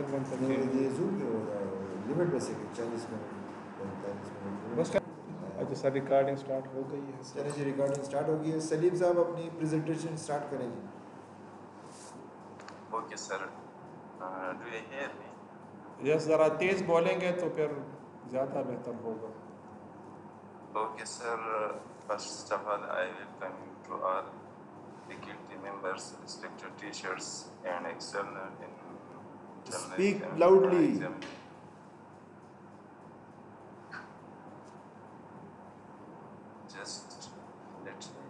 ये जूम पे होता है लिमिट बस है 40 मिनट 45 मिनट बस अच्छा सर रिकॉर्डिंग स्टार्ट हो गई है चलिए जी रिकॉर्डिंग स्टार्ट हो गई है सलीम साहब अपनी प्रेजेंटेशन स्टार्ट करें जी okay sir do you hear me yes ज़रा तेज़ बोलेंगे तो फिर ज़्यादा बेहतर होगा okay sir first of all I welcome you to all faculty members, respected teachers, and external Speak loudly. Just let me.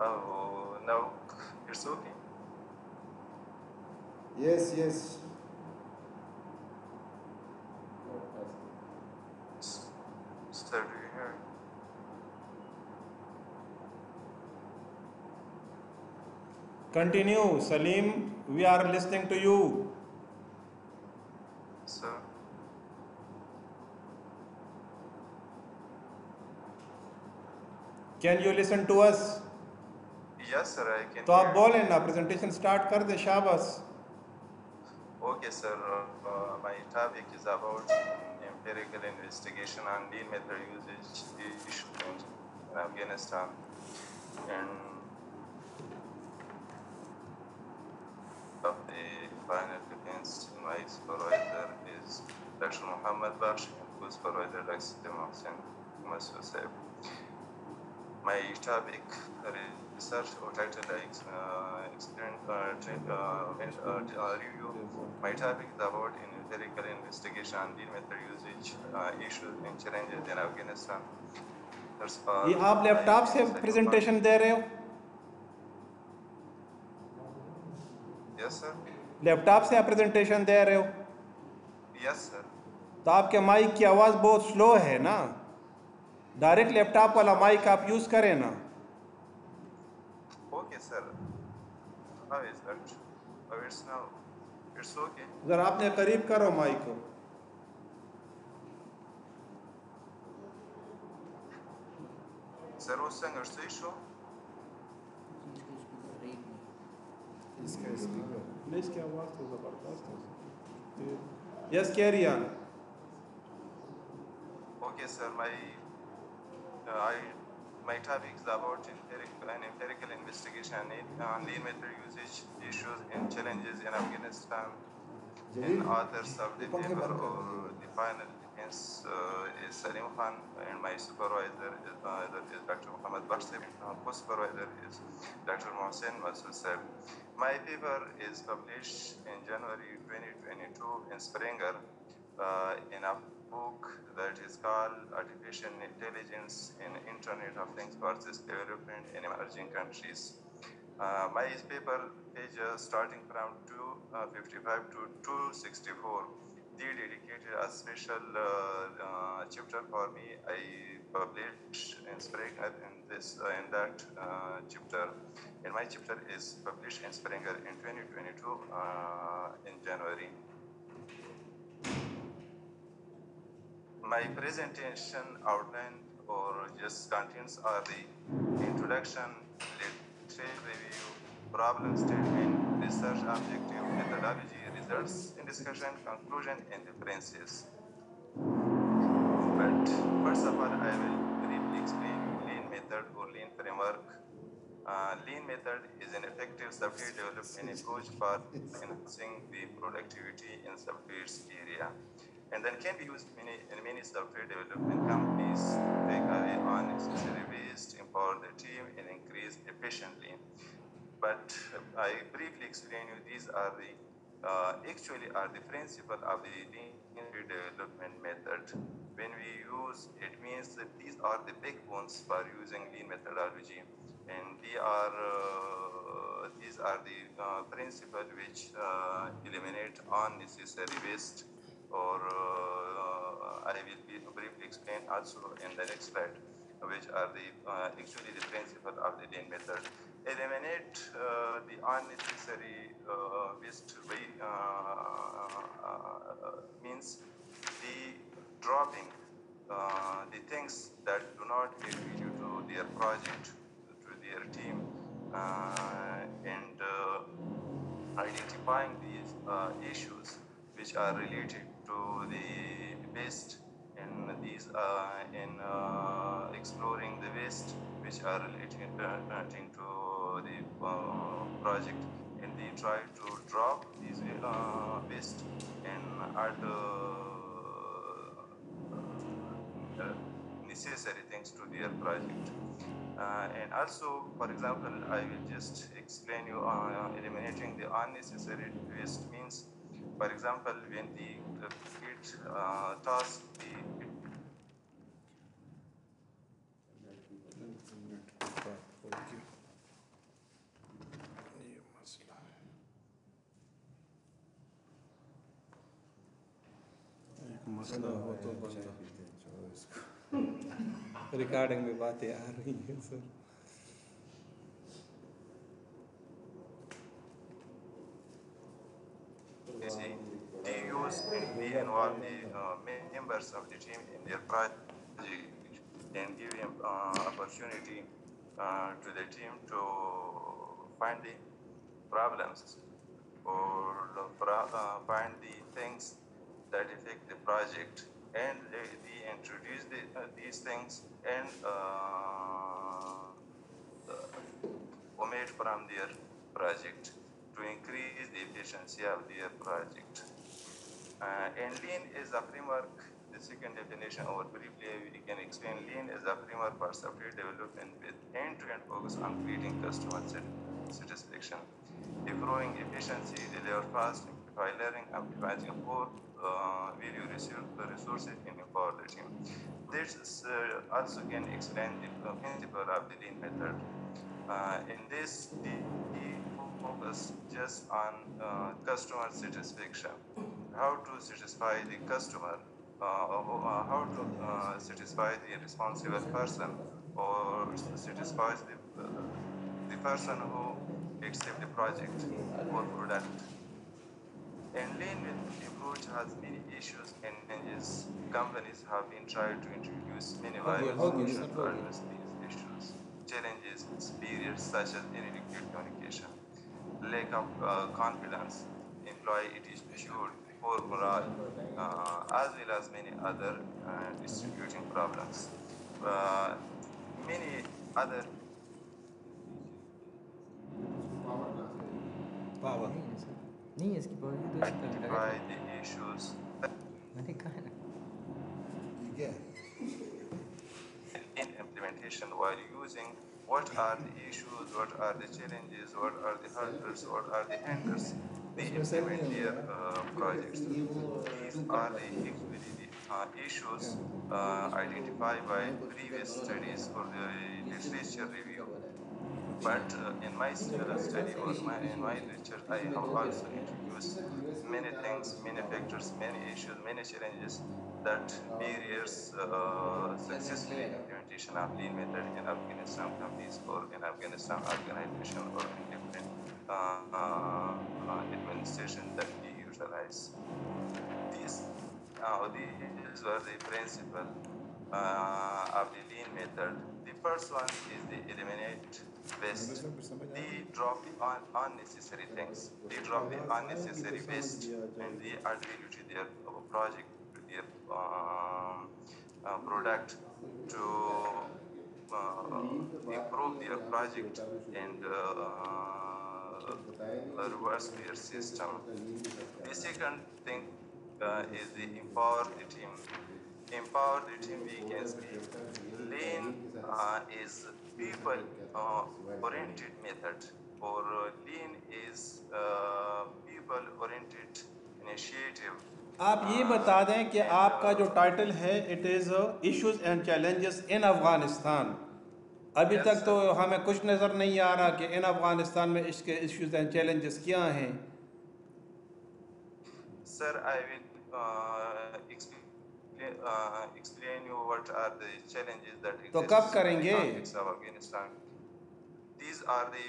Oh, now it's okay. Yes, yes. Sir, do you hear? Continue, Salim. We are listening to you. Sir. Can you listen to us? Yes, sir. I can. तो आप बोलें ना presentation start कर दे शाबाश Okay, sir. My topic is about empirical investigation on lean method usage issues in Afghanistan. And of the final defense, my supervisor is Dr. Muhammad Baksh, and co-supervisor Dr. Salim. My topic research or title review. My topic is about empirical investigation on lean method usage issues and challenges in Afghanistan. ये आप laptop से presentation दे रहे हो Yes, sir. Laptop से आप presentation दे रहे हो Yes, sir. तो आपके माइक की आवाज़ बहुत स्लो है ना डायरेक्ट लैपटॉप वाला माइक आप यूज़ करें ना Okay, sir. How is that? How it's now? It's okay. ज़रा आपने करीब करो माइक को Sir, what's the issue? इसका स्पीकर नहीं इसकी आवाज़ तो ज़बरदस्त है yes carry on Okay, sir. My topic is about an empirical investigation on lean method usage issues and challenges in Afghanistan. And authors of the paper or the final defense is Salim Khan, and my supervisor is Dr. Muhammad Barsib. Co-supervisor is Dr. Mohsen Masud. My paper is published in January 2022 in Springer in a book that is called Artificial Intelligence in Internet of Things versus Development in Emerging Countries. My paper page starting from 255 to 264. They dedicated a special chapter for me. I published in Springer in that chapter. And my chapter is published in Springer in 2022 in January. My presentation outline or just contents are the introduction, literature review, problem statement, research objective, methodology, results in discussion, conclusion, and differences. But first of all, I will briefly explain lean method or lean framework. Lean method is an effective software development approach for enhancing the productivity in software area. And then can be used in many software development companies to take away unnecessary waste, empower the team, and increase efficiently. But I briefly explain you these are the actually are the principle of the lean development method. When we use it means that these are the backbones for using lean methodology, and these are the principles which eliminate unnecessary waste. Or I will briefly explain also in the next slide, which are the actually the principle of the lean method. Eliminate the unnecessary waste means the dropping the things that do not add value to their project, to their team, and identifying these issues are related to the waste, and these in exploring the waste which are relating to the project, and they try to drop these waste and add necessary things to their project. And also, for example, I will just explain you eliminating the unnecessary waste means, for example, when the kid task the ये मसला है, एक मसला हो तो बंदा recording में बातें आ रही हैं sir. you see, they use and they involve the members of the team in their project and give them opportunity to the team to find the problems or find the things that affect the project, and they introduce these things and omit from their project to increase the efficiency of their project. And Lean is a framework. The second definition, or briefly we can explain, Lean is a framework for software development with end-to-end focus on creating customer satisfaction, improving efficiency, deliver fast, amplify learning, amplifying for value resources and empower the team. This also can explain the principle of the Lean method. In this, the focus just on customer satisfaction, how to satisfy the customer, how to satisfy the responsible person, or satisfies the person who accepts the project or product. And Lean approach has many issues and challenges. Companies have been trying to introduce many viable solutions to address these issues. Challenges, barriers such as inadequate communication, lack of confidence, employee attitude, poor morale, as well as many other distributing problems. Many other power नहीं है इसकी power तो इसका identify the issues मैंने कहा है ना in implementation while using what are the issues, what are the challenges, what are the hurdles, what are the hinders they implement their projects. These are the issues identified by previous studies or the literature review. But in my study or in my research, I have also introduced many things, many factors, many issues, many challenges that barriers successful implementation of Lean method in Afghanistan companies or in Afghanistan organization or in different administration that we utilize. These were the principle of the Lean method. The first one is the eliminate waste. They drop the unnecessary things. They drop the unnecessary waste and they add value to their project, to their product, to improve their project and reverse their system. The second thing is the empower the team. Empower the team, we can say. Lean is people oriented method, or Lean is people oriented initiative. आप ये बता दें कि आपका जो title है it is issues and challenges in Afghanistan. अभी तक तो हमें कुछ नज़र नहीं आ रहा कि इन अफ़गानिस्तान में इसके इश्यूज एंड चैलेंजेस क्या हैं. Sir, I will explain you what are the challenges that exist तो कब in करेंगे? the context of Afghanistan. These are the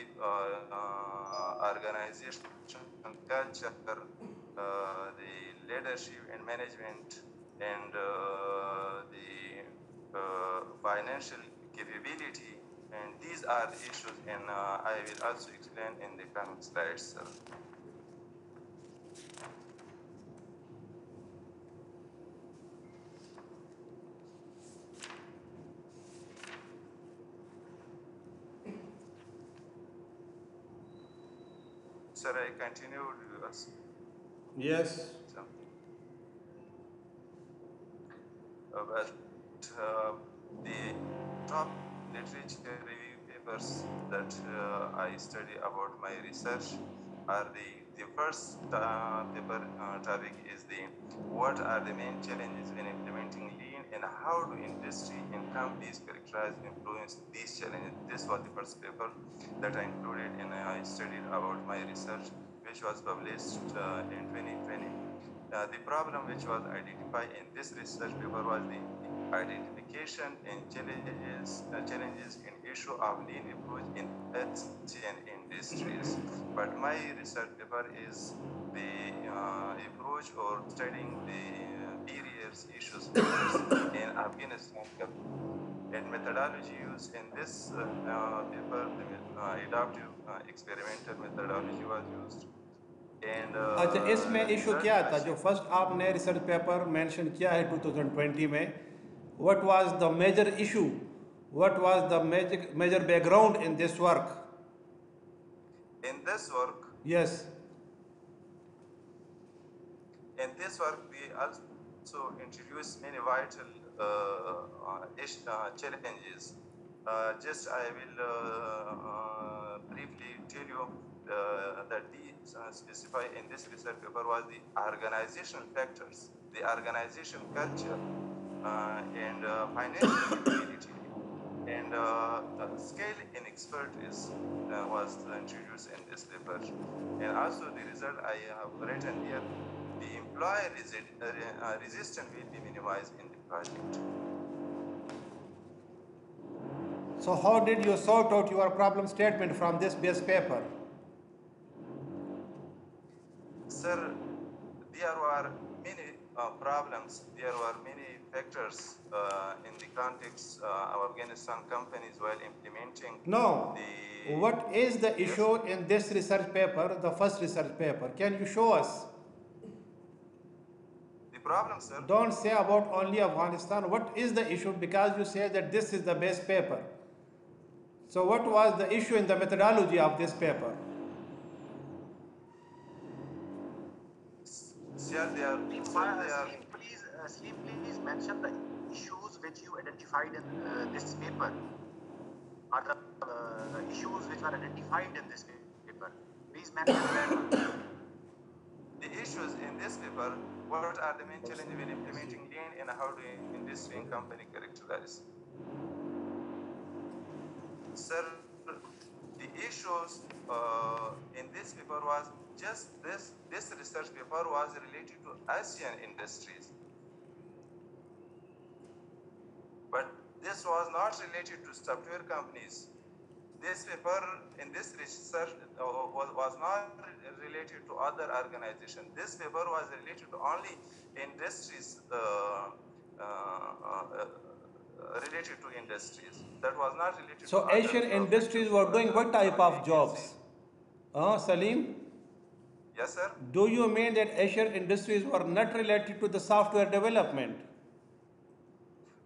organization culture, the leadership and management, and the financial capability, and these are the issues, and I will also explain in the coming slides, sir. sir, I continued. Yes. But the top literature review papers that I study about my research are the first paper topic is what are the main challenges in implementing lean and how do industry and companies characterize influence these challenges. This was the first paper that I included and I studied about my research, which was published in 2020. The problem which was identified in this research paper was the identification and challenges in issue of lean approach in Asian industries. But my research paper is the approach or studying the barriers, issues, factors in Afghanistan and methodology used in this paper. The adaptive experimental methodology was used. And अच्छा, इसमें issue third क्या था जो question. First आपने research paper mention किया है 2020 में? What was the major issue? What was the major background in this work? In this work, yes. we also introduce many vital challenges. Just I will briefly tell you that these specified in this research paper was the organizational factors, the organization culture, and financial capability, and scale in expertise was introduced in this paper. And also the result I have written here, the employee resistance will be minimized in the project. So how did you sort out your problem statement from this base paper? Sir, there were many problems, there were many factors in the context of Afghanistan companies while implementing. No. The What is the issue in this research paper, the first research paper? Can you show us? The problem, sir. Don't say about only Afghanistan. What is the issue? Because you say that this is the base paper. So what was the issue in the methodology of this paper? Sir, they are. Salim, please mention the issues which you identified in this paper. Are the issues which were identified in this paper? Please mention them. The issues in this paper, what are the main challenges when implementing lean and how do industry and company characterize? Sir, the issues in this paper was just this research paper was related to Asian industries. But this was not related to software companies. This paper in this research was not related to other organizations. This paper was related to only industries related to industries. That was not related So to other Asian industries were doing what type of jobs? Salim? Yes, sir. Do you mean that Asian industries were not related to the software development?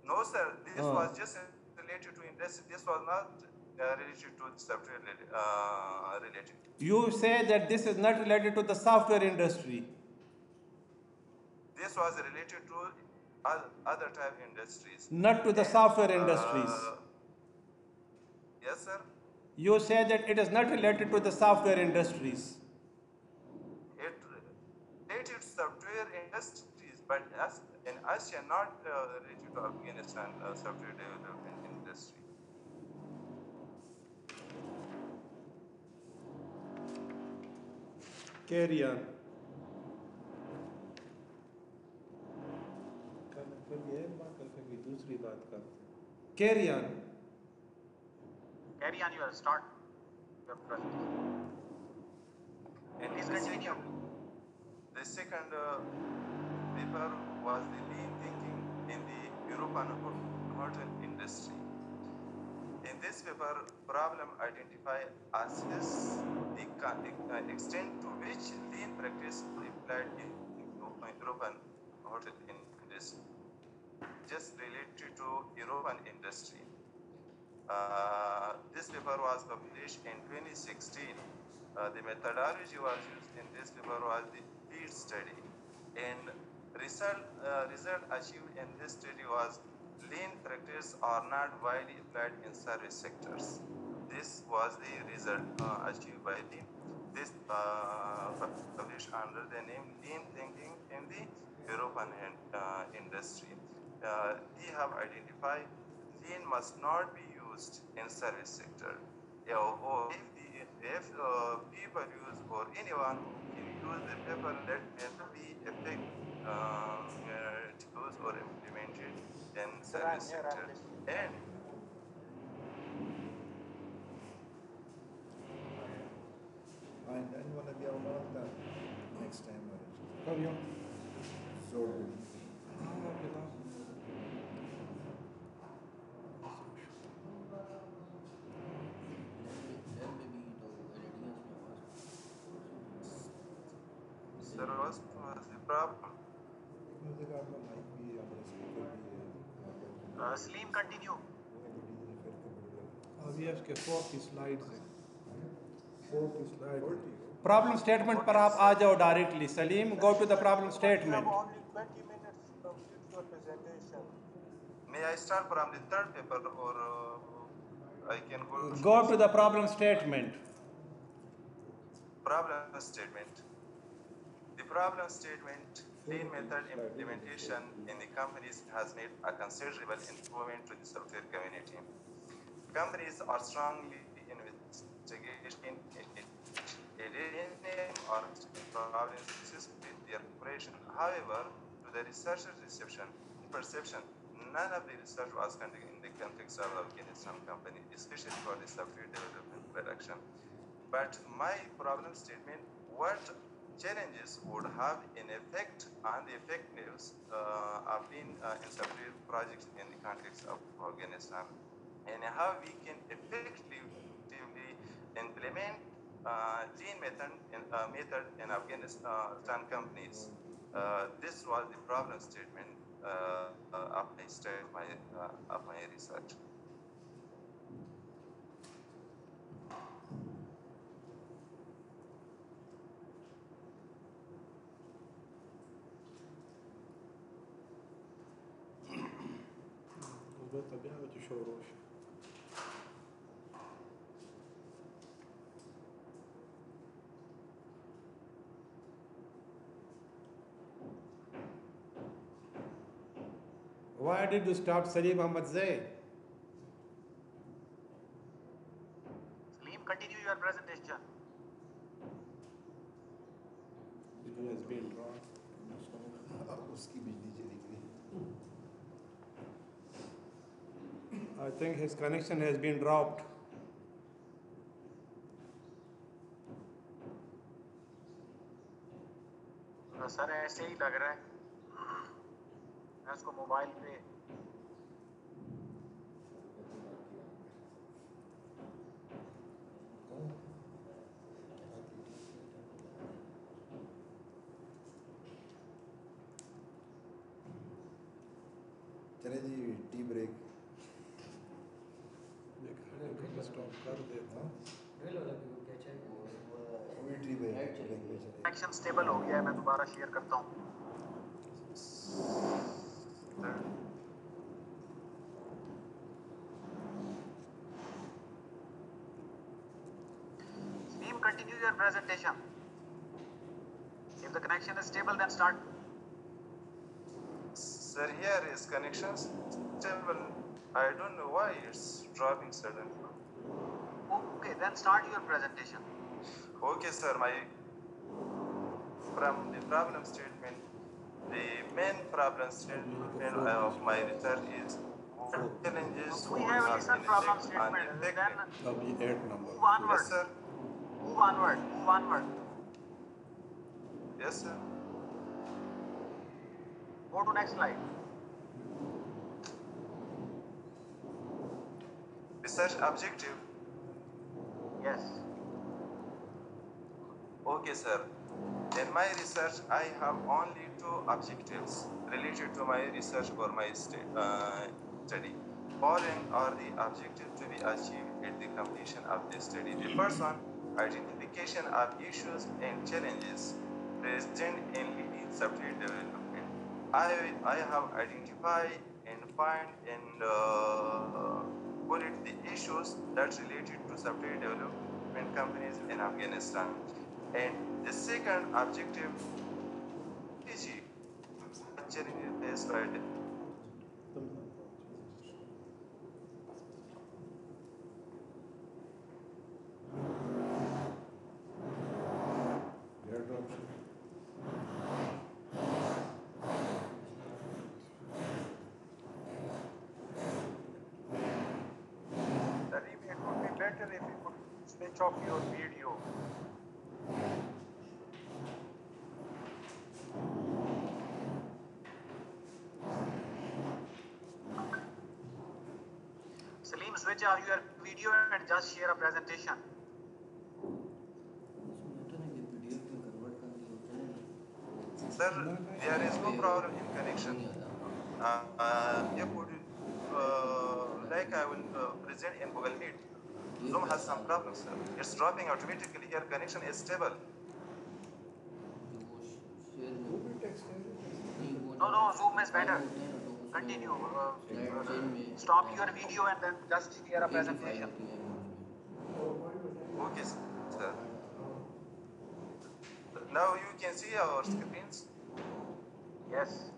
No, sir. This was just related to industry. This was not related to software related. You say that this is not related to the software industry. This was related to other type industries. Not to the software industries. Yes, sir. You say that it is not related to the software industries. It related to software industries, but in Asia, not related to Afghanistan software development industry. Carry on. Carry on. Carry on your start. Your presentation. And Please continue. The second paper was the lean thinking in the European hotel industry. In this paper, problem identify assess the extent to which lean practice applied in European hotel industry, just related to European industry. This paper was published in 2016 The methodology was used in this paper was the field study, and result achieved in this study was lean practice are not widely applied in service sectors. This was the result achieved by this published under the name Lean Thinking in the European industry. They have identified lean must not be used in service sector. Or if people use or anyone who use the paper that may not be effective to use or implemented in service sector. And And one of the other next time. Carry on. So good. sir, was the problem? Music आपका mic भी आपका speaker भी है. Salim, continue. अभी इसके 40 slides हैं. 40 slide. Problem statement पर आप आ जाओ directly. Salim, go to the problem statement. Only 20 minutes to complete your presentation. May I start from the third paper or I can go to Go to the problem statement. problem statement. The problem statement, lean method implementation in the companies has made a considerable improvement to the software community. Companies are strongly investigating or problems with their operation. However, to the researcher's perception, none of the research was conducted in the context of Afghanistan company, especially for the software development production. But my problem statement, what challenges would have an effect on the effectiveness of being in software projects in the context of Afghanistan, and how we can effectively implement lean method in Afghanistan companies. This was the problem statement of my research. Why did you stop Salim Ahmad Zaid? Salim, continue your presentation. It has been drawn. उसकी बिजली चली गई. I think his connection has been dropped. Sir ऐसे ही लग रहा है. मैं उसको मोबाइल पे चले जी टी ब्रेक. स्टॉप कर देता. अभी टी ब्रेक पे चले. कनेक्शन स्टेबल हो गया है. मैं दोबारा शेयर करता हूँ. Salim, continue your presentation. If the connection is stable, then start. Sir, here is connection stable. I don't know why it's dropping suddenly. Okay, then start your presentation. Okay, sir. From the problem statement, the main problem statement of my research is challenges We have listened problem statement. Then अभी 8 number. move onward. Yes, sir. Move onward. Move onward. Yes, sir. Go to next slide. Research objective. Yes. Okay, sir. In my research, I have only 2 objectives related to my research or my study. Following are the objectives to be achieved at the completion of the study. The first one, identification of issues and challenges present in lean software development. I have identified and find and bullet the issues that related to software development companies in Afghanistan. And the second objective is challenges faced by Salim, it would be better if you could switch off your video. Salim, switch off your video and just share a presentation. Sir, there is no problem in connection. You could, like I will present in Google Meet. Zoom has some problems, sir. It's dropping automatically. Your connection is stable. No, Zoom is better. Continue. Stop your video and then just share a presentation. Okay, sir. Now you can see our screens. Yes.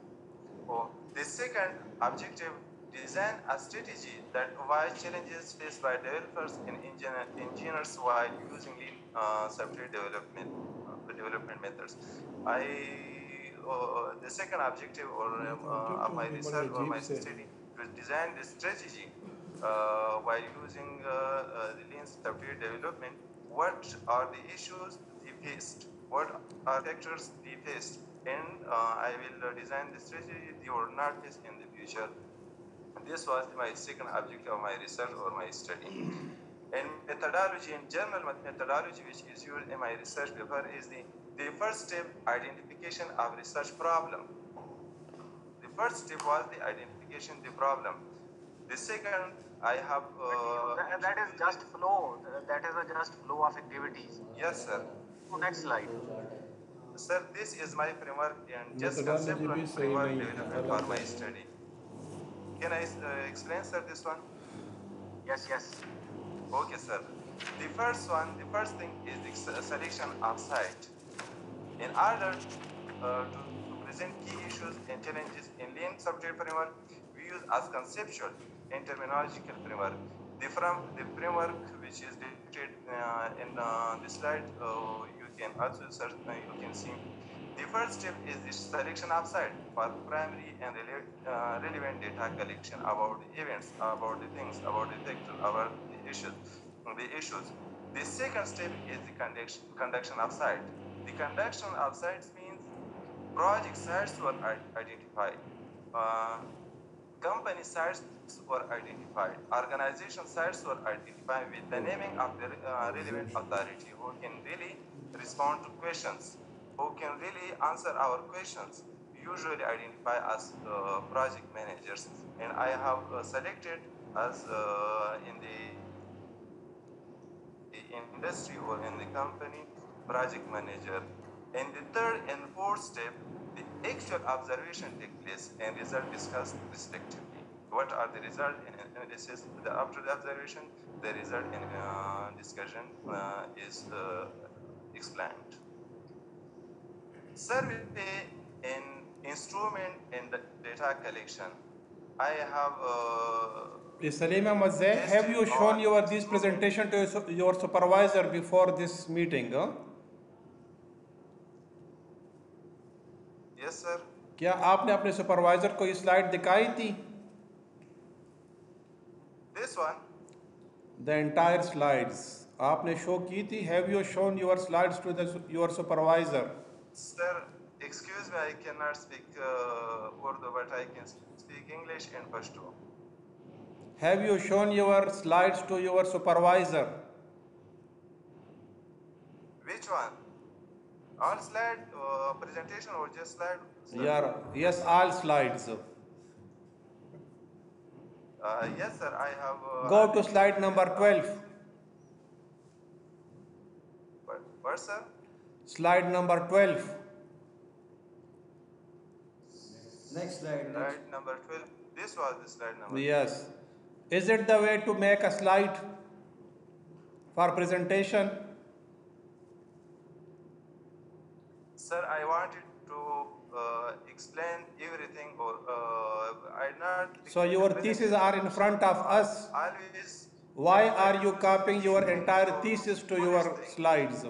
Oh, the second objective, design a strategy that avoids challenges faced by developers and engineers while using lean software development methods. The second objective of my research or my study was design the strategy while using the lean software development. What are the issues we faced? What are factors we faced? And I will design the strategy you will not face in the future. This was my second objective of my research or my study. And methodology, in general methodology which is used in my research paper is the first step, identification of research problem. The first step was the identification of the problem. The second, I have... that is just flow. That is a just flow of activities. Yes, sir. So next slide. Sir, this is my framework and just conceptual framework development for my study. Can I explain, sir, this one? Yes. Okay, sir. The first thing is the selection of site. In order to present key issues and challenges in lean software framework, we use as conceptual and terminological framework. The framework which is depicted in the slide, you can also search, you can see. The first step is the selection of site for primary and relevant data collection about the events, about the things, about the factors, about the issues. The second step is the conduction of site. The conduction of sites means project sites were identified, company sites were identified, organization sites were identified with the naming of the relevant authority who can really respond to questions, who can really answer our questions, usually identify as project managers. And I have selected as in the industry or in the company, project manager. And the third and fourth step, the actual observation takes place and result discussed respectively. What are the results in analysis? After the observation, the result in discussion is explained. Survey and instrument and data collection. I have Salim Ahmad, have you shown this presentation to your supervisor before this meeting? Yes, sir. क्या आपने अपने supervisor को ये slide दिखाई थी? This one. The entire slides आपने show की थी. Have you shown your slides to your supervisor? Sir, excuse me, I cannot speak Urdu, but I can speak English and Pashto. Have you shown your slides to your supervisor? Which one? All slide presentation or just slide? Yeah, yes, all slides. Yes, sir, I have... Go to slide number 12. What, sir? Slide number 12. Next slide. Slide number 12. This was the slide number. Yes. Is it the way to make a slide for presentation? Sir, I wanted to explain everything, or I not. So your theses are in front of us. Always. Why are you copying your entire thesis to your slides?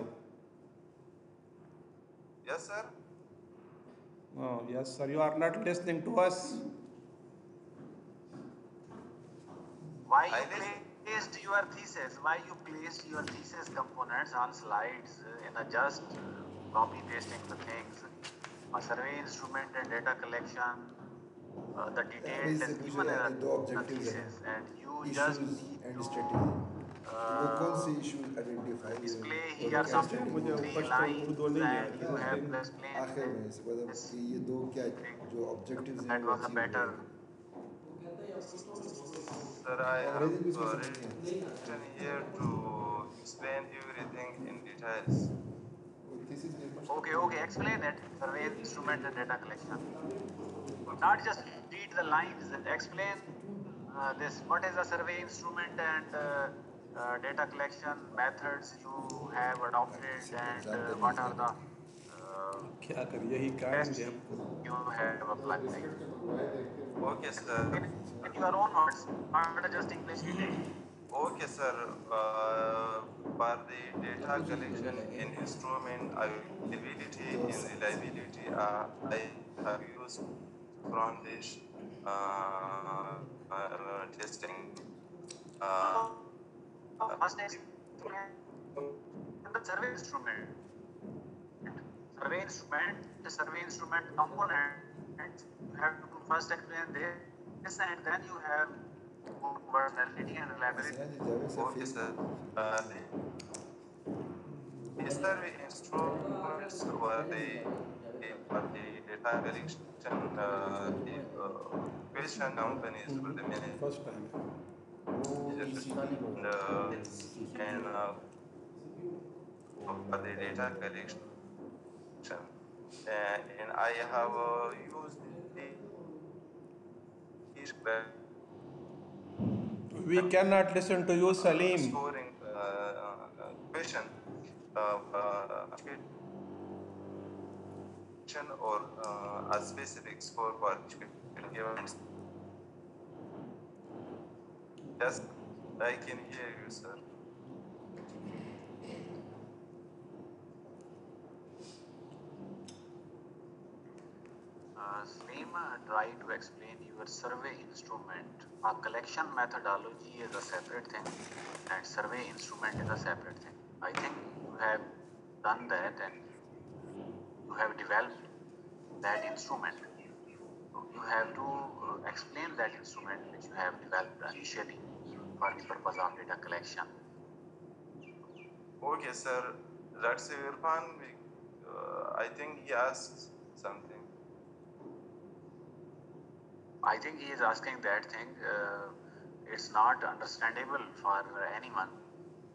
Yes, sir. Oh, yes, sir. You are not listening to us. Why you placed your thesis? Why you placed your thesis components on slides in a just copy pasting the things? A survey instrument and data collection, the detail is given in the thesis, and you just need to display here some 3 lines, and you have to explain this. That was a better. Sir, I have written here to explain everything in details. Okay, explain it. Survey instrument and data collection. Not just read the lines. Explain this. What is a survey instrument and data collection methods you have adopted, and what are the tests you have applied? Okay, sir. In your own words, not just English. Okay, sir. For the data collection in instrument availability and reliability, I have used from this testing. First explain the survey instrument. The survey instrument component. You have to first explain this, and then you have validity and reliability. Okay, sir. The survey instruments were for the data collection, the question companies were the many First time. and for the data collection. And I have used these We cannot listen to you, Salim. scoring question or a specific score for given. Yes, I can hear you, sir. Salim, try to explain your survey instrument. A collection methodology is a separate thing, and survey instrument is a separate thing. I think you have done that, and you have developed that instrument. You have to explain that instrument which you have developed initially for the purpose of data collection. Okay, sir. That's Irfan. I think he asked something. I think he is asking that thing. It's not understandable for anyone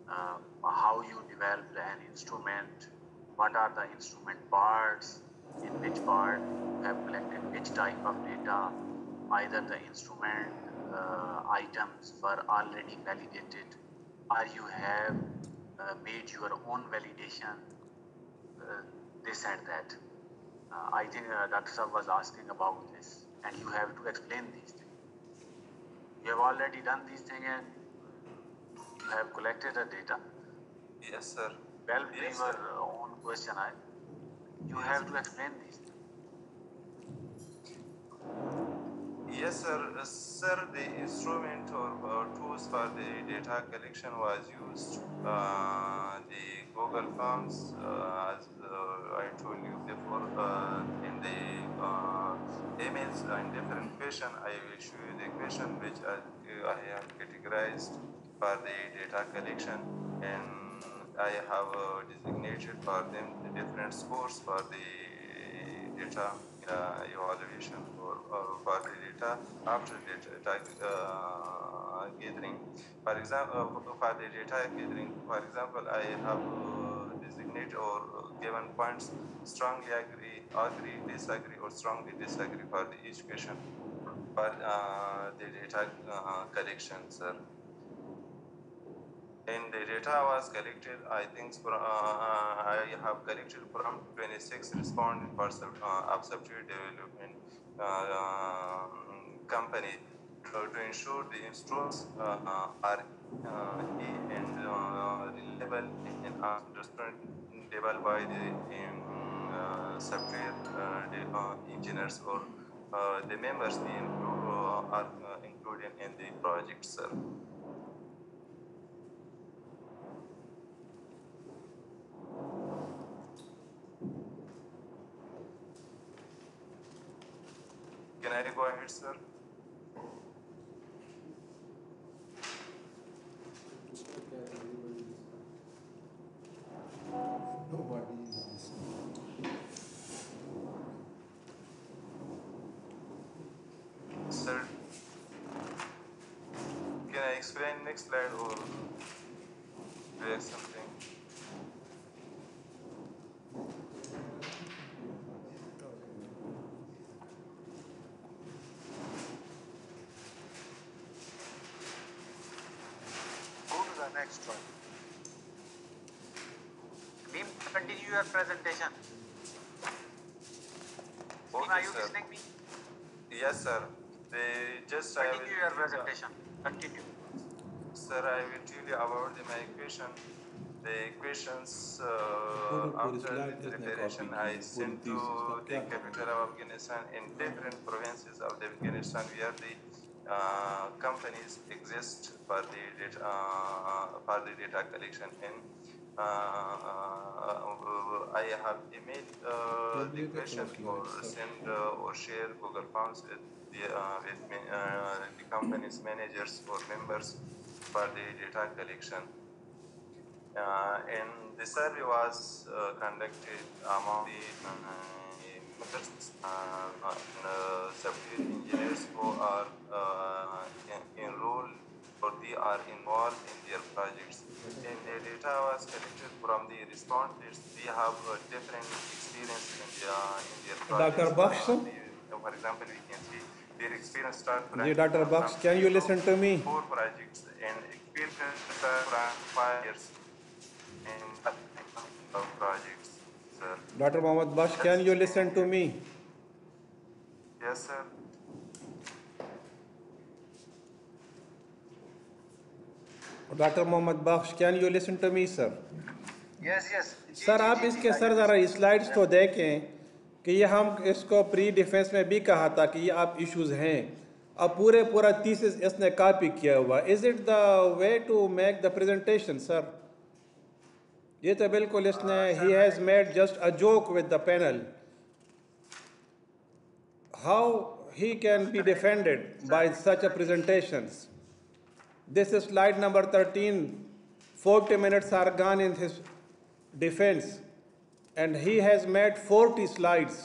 how you developed an instrument, what are the instrument parts, in which part you have collected which type of data, either the instrument items were already validated, or you have made your own validation, this and that. I think Dr. Saab was asking about this, and you have to explain these things. You have already done these things, and you have collected the data. Yes, sir. Well, Yes, your sir. own question. You have to explain these things. Yes, sir. Sir, the instrument or tools for the data collection was used. The Google Forms, as I told you before, in the emails and different question, I will show you the question which I have categorized for the data collection, and I have designated for them the different scores for the data evaluation or for the data after data gathering. For example, for the data gathering, for example, I have designate or given points, strongly agree, disagree, or strongly disagree for each question for the data collection, sir. And the data was collected, I think, I have collected from 26 respondents for of software development company to ensure the instruments are and reliable and understandable by the software engineers or the members are included in the project, sir. Can I go ahead, sir? Nobody is listening. Sir, can I explain next slide or do something? Go to the next one. Salim, continue your presentation. Salim, are you sir. listening me? Yes, sir. They just Continue your presentation. Continue. Sir, I will tell you about my question. The questions after the preparation I sent to the capital of Afghanistan in different provinces of the Afghanistan where the companies exist for the data collection. And I have emailed the question or send or share Google Forms with the company's managers or members for the data collection. And the survey was conducted among the software engineers who are enrolled or they are involved in their projects. And the data was collected from the respondents. They have different experience in their projects. Dr. Baksh? For example, we can see their experience start from Dr. Baksh, can you listen to me? 4 projects and experience start from 5 years in projects, sir. Dr. Mohammad Baksh, can you listen to me? Yes, sir. Dr. Mohammad Baksh, can you listen to me, sir? Yes, yes. Sir आप इसके sir ज़रा slides तो देखें कि ये हम इसको pre defence में भी कहा था कि ये आप इश्यूज हैं अब पूरा थीसिस इसने कॉपी किया हुआ is it the way to make the presentation sir ये तो बिल्कुल इसने ही has made just a joke with the panel how he can be defended by such a presentations. This is slide number 13. 40 minutes are gone in his defense and he has made 40 slides.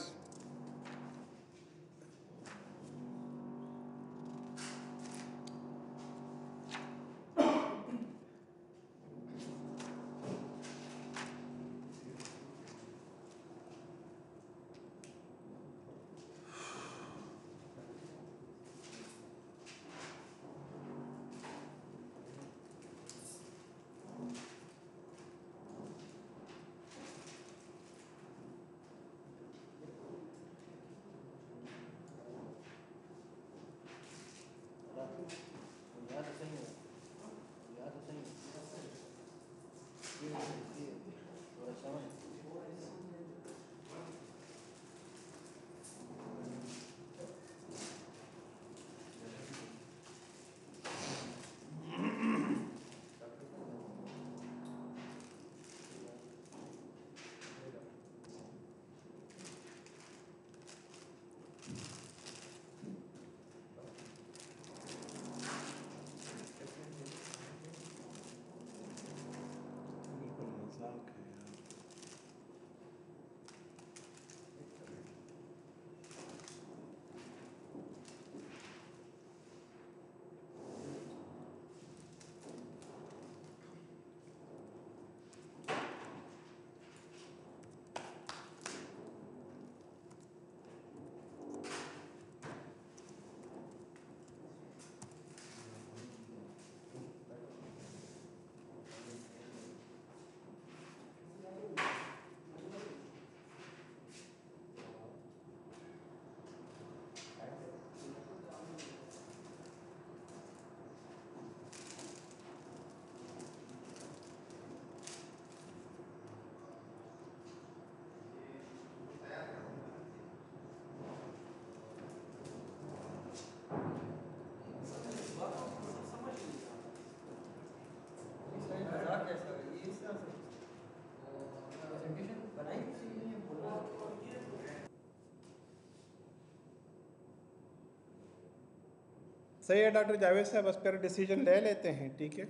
सही है doctor Javed साहब, बस फिर decision ले लेते हैं, ठीक है,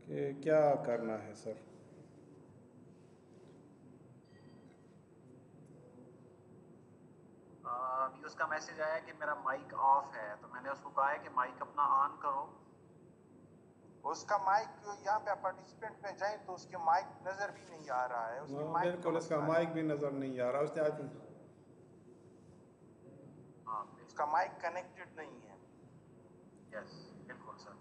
कि क्या करना है सर। अभी उसका मैसेज आया कि मेरा माइक ऑफ है, तो मैंने उसको कहा है कि माइक अपना ऑन करो। उसका माइक यहाँ पे पार्टिसिपेंट में जाए तो उसके माइक नजर भी नहीं आ रहा है, उसके माइक बिल्कुल, उसका माइक भी नज़र नहीं आ रहा, उसने आज हाँ उसका माइक कनेक्टेड नहीं है। यस बिल्कुल sir.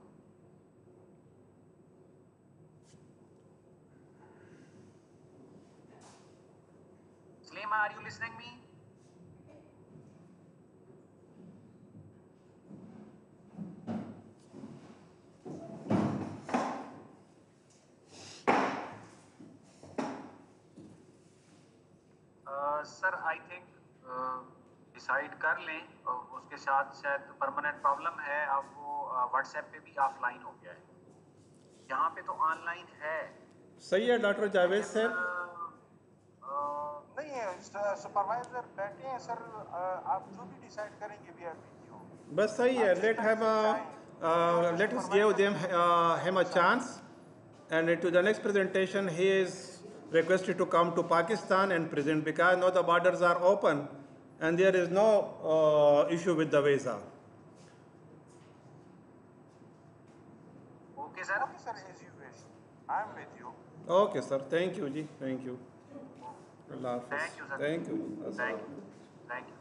Salim, are you listening me? Sir I think decide कर लें, उसके साथ शायद परमानेंट प्रॉब्लम है, अब वो व्हाट्सएप पे भी ऑफलाइन हो गया है, यहाँ पे तो ऑनलाइन है। सही है डॉक्टर जावेद साहब। नहीं है, सुपरवाइजर बैठे हैं सर, आप जो भी डिसाइड करेंगे वी आर विद यू। बस सही है, let us give them him a chance, and to the next presentation he is requested to come to Pakistan and present, because now the borders are open and there is no issue with the visa. Okay sir. Okay sir, as you wish, I am with you. Okay sir, thank you ji, thank you. Allah Hafiz. Thank you sir. Thank you. Thank you.